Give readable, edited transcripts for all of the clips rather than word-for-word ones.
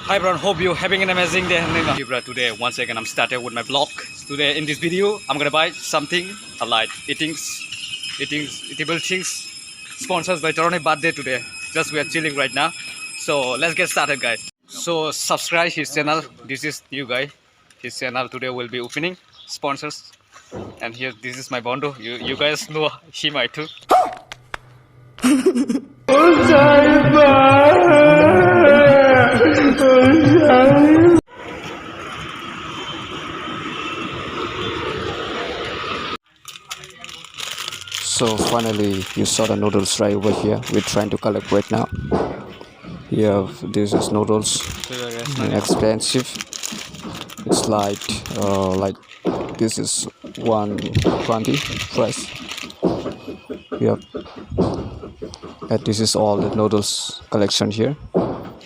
Hi everyone, hope you're having an amazing day. Tripura. Today, once again, I'm starting with my vlog. Today, in this video, I'm gonna buy something like eatable things, sponsored by Troni birthday today. Just we are chilling right now. So let's get started, guys. So subscribe his channel. This is new guy. His channel today will be opening sponsors. And here, this is my bondo. You guys know him, I too. So finally you saw the noodles right over here. We're trying to collect right now. Here this is noodles, expensive. It's like this is 120 price. Yep. And this is all the noodles collection here.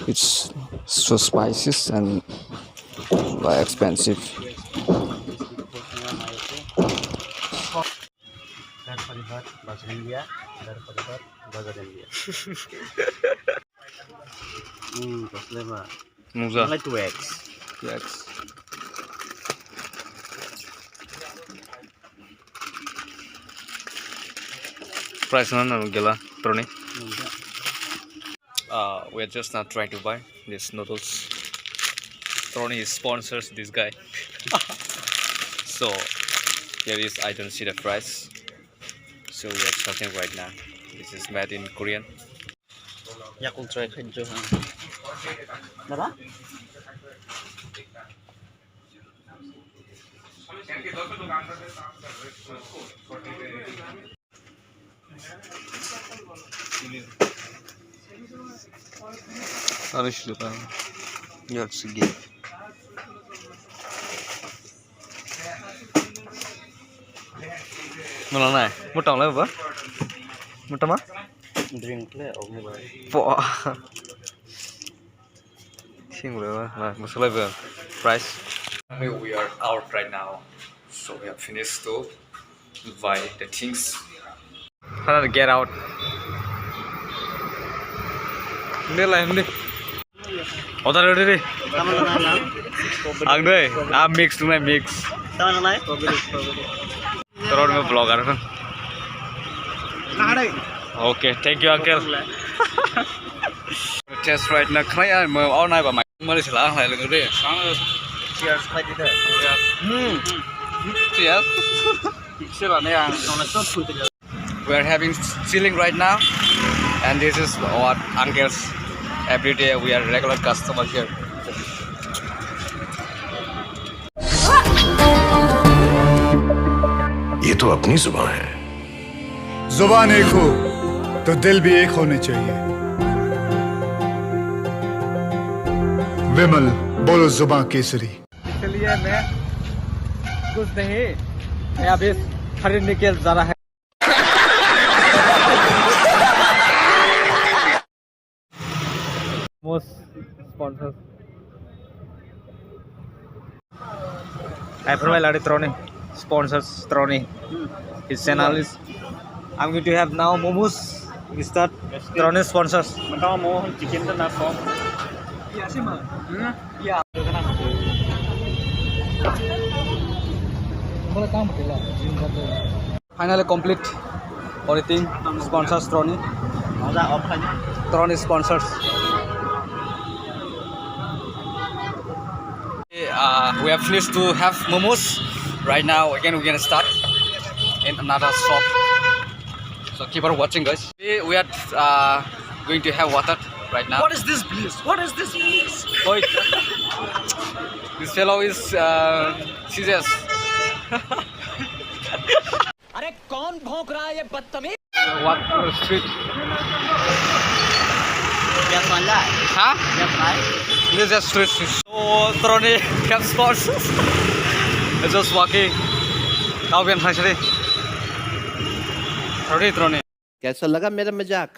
It's so spicy and expensive. Bahasa India, bahasa India. Pak. Muza. Mulai 2x. Price nana gela Troni. We're just not trying to buy these noodles. Troni sponsors this guy. So here is, I don't see the price. So we are talking right now. This is made in Korean. Yak ultra khajjo ha. Dada? Harus juga. Ya segi. Mana naik? Mutang lah apa? Mutang mah? Drink le og ni ba. Po. Sing lah, masalah apa? Price. We are out right now, so we have finished to buy the things. How to get out? Ini lah ini. Otak ada deh. Ang deh, mix tu mix. Sama nai? Terus mau vlogger kan? Okay, thank you uncle. Test right now, kaya mau all night ba mai. Mari sila hai lagi deh. Cheers khai di da. Cheers. Sila ni ang. We are having chilling right now, and this is what uncles. Every day we are regular customers here. ये तो अपनी जुबान है। जुबान एक हो तो दिल भी एक होने चाहिए। विमल बोलो जुबान केसरी। इसलिए मैं कुछ नहीं, मैं अभी खरीदने के जा रहा है। Most sponsors. I provide Troni. Sponsors Troni. His channel is. I'm going to have now momos. Is that Troni sponsors? Mau chicken dan apa? Iya sih mah. Iya. Finally complete everything. Sponsors Troni. Ada off aja. Troni sponsors. We have finished to have momos. Right now, again, we're gonna start in another shop. So keep on watching, guys. We are going to have water right now. What is this please? What is this please? Wait. This fellow is serious. अरे कौन भौंक रहा है ये बदतमीज? Water street. क्या माला? Huh? क्या खाए? This is street. So Troni have sponsors. Just walking. How can I say? Troni. कैसा लगा मेरा मजाक?